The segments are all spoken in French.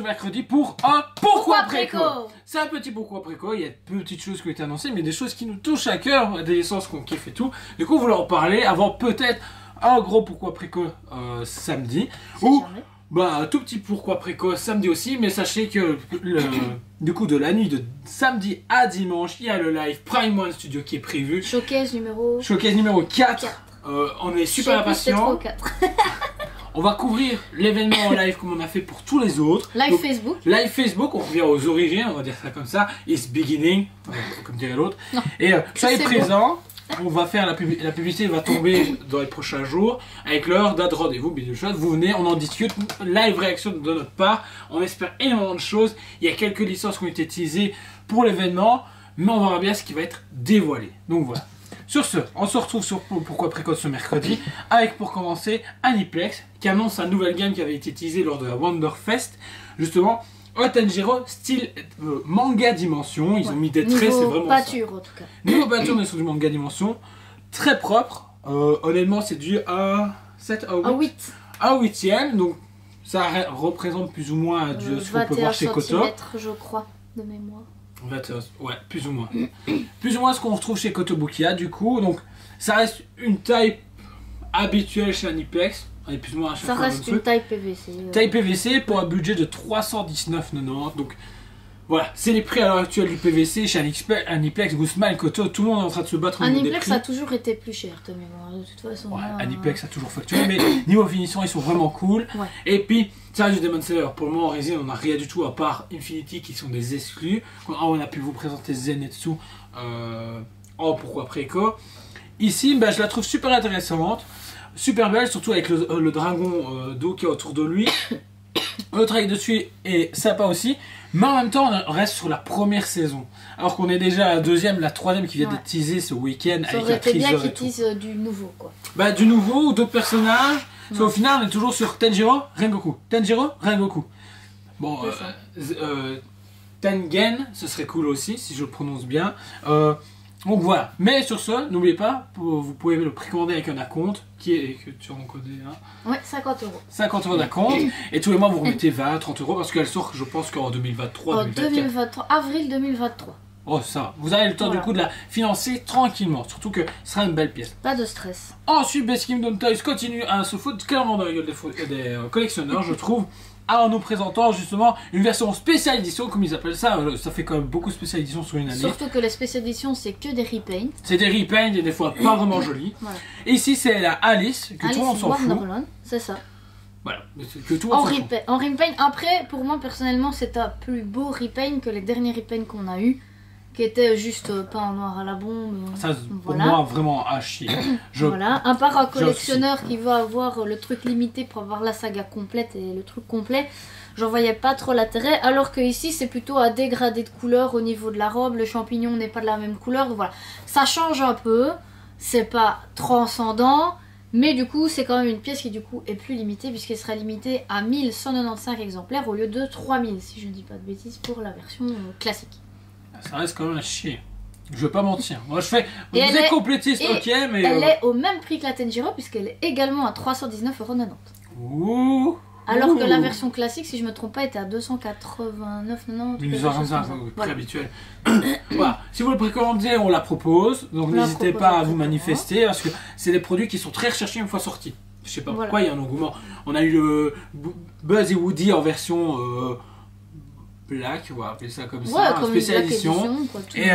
mercredi pour un Pourquoi Préco. C'est un petit Pourquoi Préco, il y a de petites choses qui ont été annoncées, mais des choses qui nous touchent à cœur, des licences qu'on kiffe et tout. Du coup, on voulait en parler avant peut-être un gros Pourquoi Préco samedi. Ou un tout petit Pourquoi Préco samedi aussi, mais sachez que du coup de la nuit de samedi à dimanche, il y a le live Prime One Studio qui est prévu. Showcase numéro 4. On est super impatients. On va couvrir l'événement en live comme on a fait pour tous les autres. Live donc, Facebook. Live Facebook, on revient aux origines, on va dire ça comme ça. It's beginning, comme dirait l'autre. Et soyez présents. On va faire la publicité va tomber dans les prochains jours avec l'heure, date, rendez-vous, bidule chose. Vous venez, on en discute, live réaction de notre part. On espère énormément de choses. Il y a quelques licences qui ont été utilisées pour l'événement, mais on verra bien ce qui va être dévoilé. Donc voilà. Sur ce, on se retrouve sur Pourquoi Préco ce mercredi avec pour commencer Aniplex qui annonce sa nouvelle game qui avait été teasée lors de la Wonderfest. Justement, Tanjiro style manga dimension. Ils ont mis des traits, c'est vraiment pâture, en tout cas. Niveau pâture, mais sur du manga dimension. Très propre. Honnêtement, c'est dû à 7 à 8. À 8ème. Donc ça représente plus ou moins ce qu'on peut voir chez Koto. Je crois, de mémoire. Ouais, plus ou moins. Plus ou moins ce qu'on retrouve chez Kotobukiya du coup. Donc ça reste une taille habituelle chez Aniplex. Plus ou moins à chaque ça fois reste une taille PVC. Taille PVC pour un budget de 319,90. Donc voilà, c'est les prix à l'heure actuelle du PVC chez Aniplex, Guzman, Koto. Tout le monde est en train de se battre au niveau des prix. Aniplex a toujours été plus cher de mémoire, de toute façon. Ouais, Aniplex a toujours facturé, mais niveau finition, ils sont vraiment cool. Ouais. Et puis, ça reste du Demon Slayer. Pour le moment, en résine, on n'a rien du tout à part Infinity qui sont des exclus. On a pu vous présenter Zenitsu en Pourquoi Préco. Ici, je la trouve super intéressante. Super belle, surtout avec le dragon d'eau qui est autour de lui. Le travail dessus est sympa aussi. Mais en même temps, on reste sur la première saison. Alors qu'on est déjà à la deuxième, la troisième qui vient d'être teasée ce week-end avec la teaser. Ça aurait été bien qu'ils teasent du nouveau, quoi. Du nouveau ou d'autres personnages. Parce qu'au final, on est toujours sur Tanjiro, Rengoku. Tanjiro, Rengoku. Bon, Tengen, ce serait cool aussi, si je le prononce bien. Donc voilà, mais sur ce, n'oubliez pas, vous pouvez le précommander avec un acompte que tu as encodé. Ouais, 50 euros. 50 euros d'acompte, et tous les mois vous remettez 20, 30 euros parce qu'elle sort, je pense qu'en 2023, 2023, avril 2023. Oh, ça va. Vous avez le temps du coup de la financer tranquillement, surtout que ce sera une belle pièce. Pas de stress. Ensuite, Best Kingdom Toys continue à se foutre clairement dans la gueule des collectionneurs, je trouve. En nous présentant justement une version spéciale édition, comme ils appellent ça. Ça fait quand même beaucoup de spécial édition sur une année. Surtout que les spéciales éditions, c'est que des repaints. C'est des repaints et des fois pas vraiment jolis. Voilà. Et ici, c'est la Alice, que tout le monde s'en fout. C'est ça. Voilà, que tout le monde s'en fout. En repaint, après, pour moi personnellement, c'est un plus beau repaint que les derniers repaints qu'on a eu, qui étaient juste peint en noir à la bombe. Ça, pour moi, vraiment à chier. Voilà, à part un collectionneur qui va avoir le truc limité pour avoir la saga complète et le truc complet, j'en voyais pas trop l'intérêt. Alors que ici, c'est plutôt un dégradé de couleur au niveau de la robe. Le champignon n'est pas de la même couleur. Donc voilà, ça change un peu. C'est pas transcendant. Mais du coup, c'est quand même une pièce qui du coup est plus limitée puisqu'elle sera limitée à 1195 exemplaires au lieu de 3000, si je ne dis pas de bêtises, pour la version classique. Ça reste quand même à chier. Je vais pas mentir. Moi je fais. Vous êtes complétiste, ok, mais. Elle est au même prix que la Tanjiro puisqu'elle est également à 319,90 €. Ouh. Alors que la version classique, si je me trompe pas, était à 289,90 €. Une prix habituel. Voilà. Si vous le précommandez, on la propose. Donc n'hésitez pas à vous manifester parce que c'est des produits qui sont très recherchés une fois sortis. Je sais pas pourquoi il y a un engouement. On a eu le Buzz et Woody en version. Black, on va appeler ça comme ça, comme spécial édition, et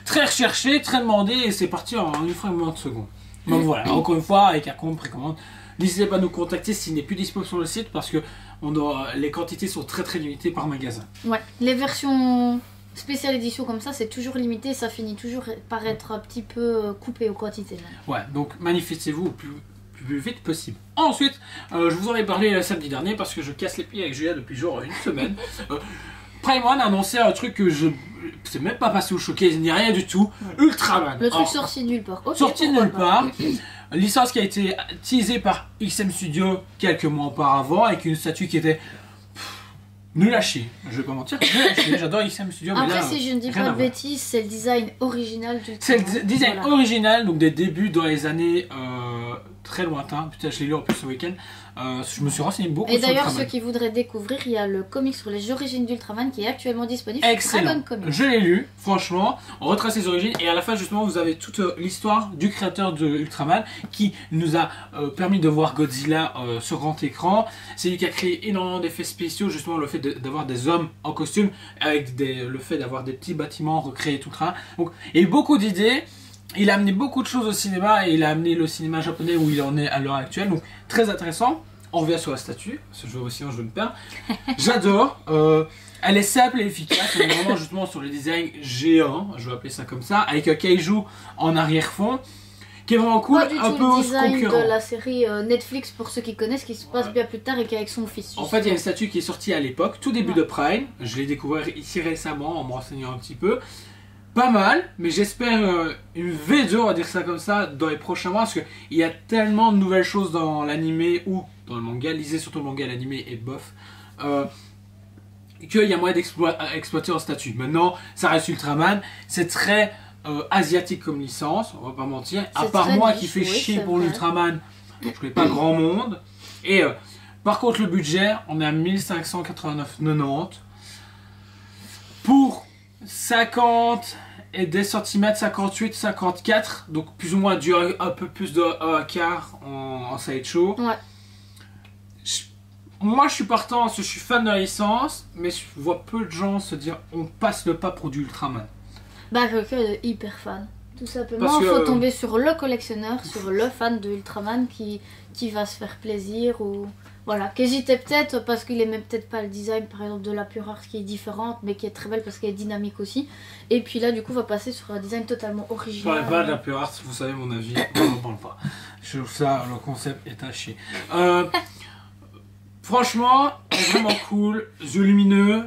très recherché, très demandé, et c'est parti en une fraction de seconde. Donc voilà, encore une fois, avec un compte précommande, n'hésitez pas à nous contacter s'il n'est plus disponible sur le site parce que les quantités sont très limitées par magasin. Ouais, les versions spéciale édition comme ça, c'est toujours limité, ça finit toujours par être un petit peu coupé aux quantités. Ouais, donc manifestez-vous au plus vite possible. Ensuite, je vous en ai parlé samedi dernier parce que je casse les pieds avec Julia depuis genre une semaine. Prime One a annoncé un truc que je sais même pas passé au showcase, ni rien du tout. Ultraman. Le truc sorti de nulle part. Okay, sorti de nulle part. Licence qui a été teasée par XM Studio quelques mois auparavant avec une statue qui était nul à chier. Je vais pas mentir. J'adore XM Studio. Après, mais là, si je ne dis pas de bêtises, c'est le design original du. C'est le design original, donc des débuts dans les années très lointain. Putain, je l'ai lu en plus ce week-end. Je me suis renseigné beaucoup Et sur d'ailleurs, Ultraman. ceux qui voudraient découvrir, il y a le comic sur les origines d'Ultraman qui est actuellement disponible sur Excellent. Dragon Comics. Je l'ai lu, franchement. On retrace ses origines et à la fin, justement, vous avez toute l'histoire du créateur de Ultraman qui nous a permis de voir Godzilla sur grand écran. C'est lui qui a créé énormément d'effets spéciaux, justement, le fait d'avoir des hommes en costume avec le fait d'avoir des petits bâtiments recréés tout train. Donc, il y a eu beaucoup d'idées. Il a amené beaucoup de choses au cinéma et il a amené le cinéma japonais où il en est à l'heure actuelle. Donc, très intéressant. On revient sur la statue, parce que sinon je vais me perdre. J'adore. Elle est simple et efficace. On est vraiment justement sur le design géant, je vais appeler ça comme ça, avec un kaiju en arrière-fond, qui est vraiment cool, Pas du un tout peu le au design concurrent. de la série Netflix pour ceux qui connaissent, qui se passe bien plus tard et qui est avec son fils. En fait, il y a une statue qui est sortie à l'époque, tout début Ouais. de Prime. Je l'ai découvert ici récemment en me renseignant un petit peu. Pas mal, mais j'espère une V2, on va dire ça comme ça, dans les prochains mois, parce qu'il y a tellement de nouvelles choses dans l'animé ou dans le manga, lisez surtout le manga, l'animé est bof, qu'il y a moyen d'exploiter en statut. Maintenant, ça reste Ultraman, c'est très asiatique comme licence, on va pas mentir, à C'est part très moi niche, qui fais oui, chier c'est pour vrai. l'Ultraman, je connais pas grand monde, et par contre le budget, on est à 1589,90 pour 50 et des centimètres, 58, 54, donc plus ou moins un peu plus de 1 quart en sideshow. Ouais. Moi je suis partant parce que je suis fan de la licence, mais je vois peu de gens se dire on passe le pas pour du Ultraman. Bah, quelqu'un est hyper fan. Tout simplement, Parce il que- faut tomber sur le collectionneur, sur le fan de Ultraman qui va se faire plaisir ou... Voilà, qu'hésitait peut-être parce qu'il aimait peut-être pas le design par exemple de la Pure Heart qui est différente mais qui est très belle parce qu'elle est dynamique aussi. Et puis là du coup on va passer sur un design totalement Je original. parle pas de la Pure Art, vous savez mon avis, on n'en parle pas. Je trouve ça, le concept est à chier. Franchement, vraiment cool, yeux lumineux,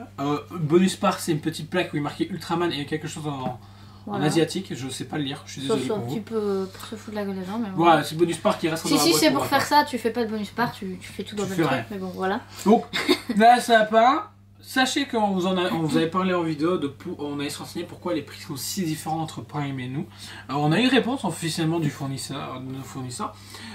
bonus part c'est une petite plaque où il est marqué Ultraman et il y a quelque chose en Voilà. asiatique, je sais pas le lire, je suis Ça désolé c'est un pour petit vous. peu pour se foutre de la gueule des gens mais bon. Voilà, c'est bonus part qui reste dans la Si boîte. c'est on pour va faire pas. ça, tu fais pas de bonus part, tu fais tout dans le Tu même fais truc, rien. mais bon voilà. Donc, là, ça pas. Sachez qu'on vous avait parlé en vidéo, on allait se renseigner pourquoi les prix sont si différents entre Prime et nous. Alors, on a eu réponse officiellement du fournisseur, de nos fournisseurs.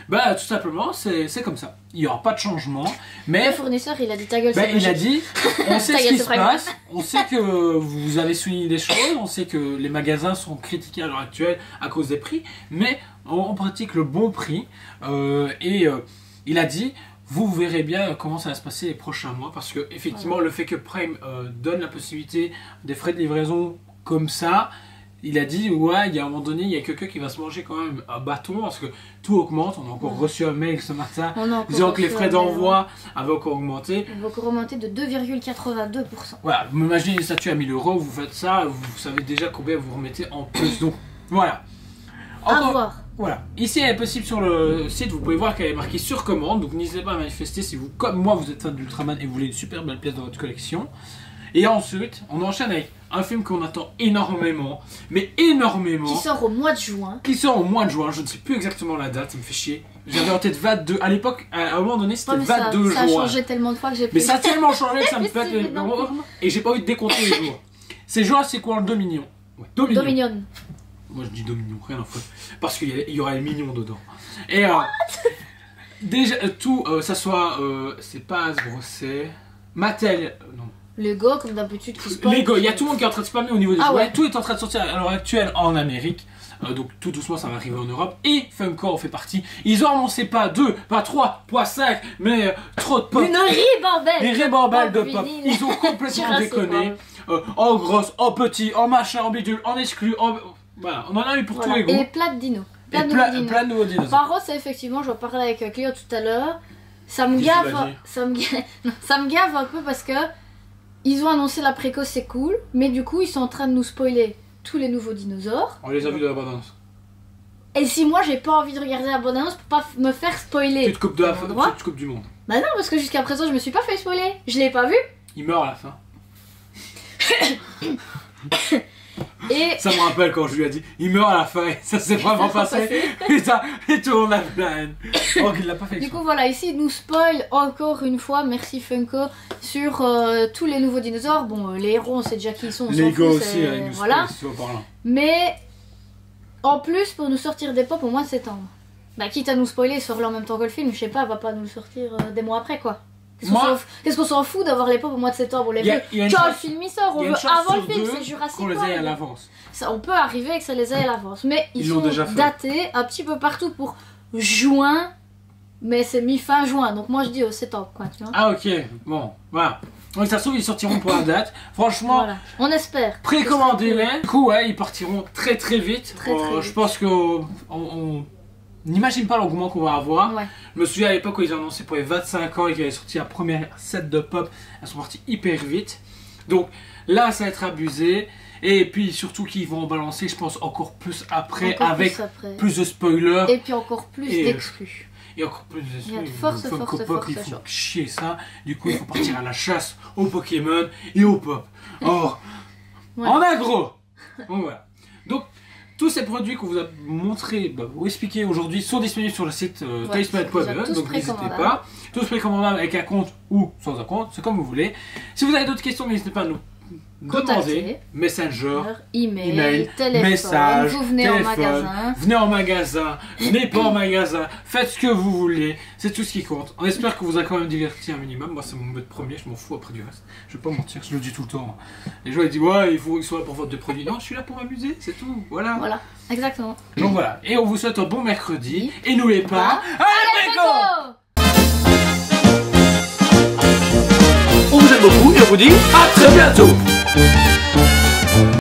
Bah, tout simplement, c'est comme ça. Il n'y aura pas de changement. Le Mais fournisseur il a dit ta gueule bah, c'est il a logique. dit, on sait Ta ce gueule, qui c'est se Prime. passe, on sait que vous avez souligné des choses, on sait que les magasins sont critiqués à l'heure actuelle à cause des prix, mais on pratique le bon prix. Il a dit, vous verrez bien comment ça va se passer les prochains mois, parce que effectivement le fait que Prime donne la possibilité des frais de livraison comme ça, il a dit ouais, il y a un moment donné, il y a quelqu'un qui va se manger quand même un bâton parce que tout augmente. On a encore reçu un mail ce matin On a encore disant que les reçu frais un mail, d'envoi avaient encore augmenté. On va encore augmenter de 2,82%. Voilà, vous imaginez une statue à 1000 €, vous faites ça, vous savez déjà combien vous remettez en plus. Donc voilà. À Encore- voir. Voilà. Ici, elle est possible sur le site, vous pouvez voir qu'elle est marquée sur commande. Donc n'hésitez pas à manifester si vous, comme moi, vous êtes fan d'Ultraman et vous voulez une super belle pièce dans votre collection. Et ensuite, on enchaîne avec un film qu'on attend énormément, mais énormément, Qui sort au mois de juin. qui sort au mois de juin. Je ne sais plus exactement la date, ça me fait chier. J'avais en tête 22. À l'époque, à un moment donné, c'était Ouais, mais ça 22 a jours. changé tellement de fois que j'ai Mais ça a tellement changé que ça me Mais pète c'est les énorme neurones pour moi. et j'ai pas envie de décompter les jours. C'est Jurassic World 2 millions. Ouais, 2 millions. Dominion. Moi je dis 2 millions, rien à foutre. Parce qu'il y aura les millions dedans. Et déjà, tout, ça soit. C'est pas Hasbro, c'est. Mattel. Non. Lego, comme d'habitude, qui se passe. Lego, il y a tout le monde qui est en train de spammer au niveau des Ah jouets. ouais. Tout est en train de sortir à l'heure actuelle en Amérique. Donc tout doucement ça va arriver en Europe. Et Funko en fait partie. Ils ont annoncé pas 2, pas 3, pas 5, mais trop de pop. Une ribambelle. Les rébambales de pop pop. vinyle. Ils ont complètement Jurassic déconné. World. En grosse, en petit, en machin, en bidule, en exclu, en. Voilà, on en a eu pour Voilà. tous les goûts. Et plein de dinos. Et Plein de nouveaux dinos. plein de nouveaux dinosaures. Par contre, c'est effectivement, j'en parlais avec Cléo tout à l'heure, ça me Qu'est-ce que tu gave, vas dire ça me gave un peu parce que ils ont annoncé la préco, c'est cool, mais du coup, ils sont en train de nous spoiler tous les nouveaux dinosaures. On les a vus de l'abondance. Et si moi, j'ai pas envie de regarder la bande-annonce pour pas me faire spoiler. Petite coupe de la T'as le droit petite coupe du monde. Bah non, parce que jusqu'à présent, je me suis pas fait spoiler. Je l'ai pas vu. Il meurt à la fin. Et Ça me rappelle quand je lui ai dit il meurt à la fin et ça s'est vraiment Ça s'est passé. Putain, et tout le monde a la haine. Oh, il l'a pas fait. du exprès. coup, voilà, ici, ils nous spoil encore une fois, merci Funko, sur tous les nouveaux dinosaures. Bon, les héros, on sait déjà qui ils sont, on s'en Lego fout, aussi, c'est- il nous voilà. spoil, si tu vas par là. Mais en plus, pour nous sortir des pop au mois de septembre. Bah, quitte à nous spoiler, sort-le en même temps que le film, je sais pas, va pas nous le sortir des mois après quoi. Moi, Qu'est-ce qu'on s'en fout d'avoir les pop au mois de septembre, on les veut. Quand le film il sort, on veut avant le film, c'est Jurassic Park. Qu'on les ait à l'avance. Ça, on peut arriver que ça les ait à l'avance, mais ils sont déjà fait. datés un petit peu partout pour juin, mais c'est mi-fin juin, donc moi je dis au septembre quoi, tu vois. Ah ok, bon, voilà. Donc ça se trouve ils sortiront pour la date. Franchement, voilà. On espère. Précommandez-les. Du coup ouais, ils partiront très très vite. Très, très vite. Je pense que on n'imagine pas l'engouement qu'on va avoir. Ouais. Je me souviens à l'époque où ils ont annoncé pour les 25 ans et qu'ils avaient sorti la première set de pop, elles sont parties hyper vite. Donc là ça va être abusé. Et puis surtout qu'ils vont en balancer, je pense, encore plus après, avec plus de spoilers. Et puis encore plus d'exclus. Et encore plus il y a de force, il faut chier ça. Du coup, il faut partir à la chasse aux Pokémon et aux pop. Or, en agro. Bon, voilà. Donc, tous ces produits qu'on vous a montrés, vous expliquer aujourd'hui, sont disponibles sur le site talisman.be. Donc, n'hésitez pas. Tous précommandables avec un compte ou sans un compte, c'est comme vous voulez. Si vous avez d'autres questions, n'hésitez pas à nous demander. Messenger, email, téléphone, message, vous venez en magasin. Venez en magasin, venez pas en magasin, faites ce que vous voulez, c'est tout ce qui compte. On espère que vous a quand même diverti un minimum. Moi c'est mon but premier, je m'en fous après du reste. Je vais pas mentir, je le dis tout le temps. Les gens ils disent ouais, il faut qu'ils soient là pour vendre des produits. Non, je suis là pour m'amuser, c'est tout. Voilà. Voilà, exactement. Donc voilà, et on vous souhaite un bon mercredi. Et n'oubliez pas, allez préco! On vous aime beaucoup et on vous dit à très bientôt.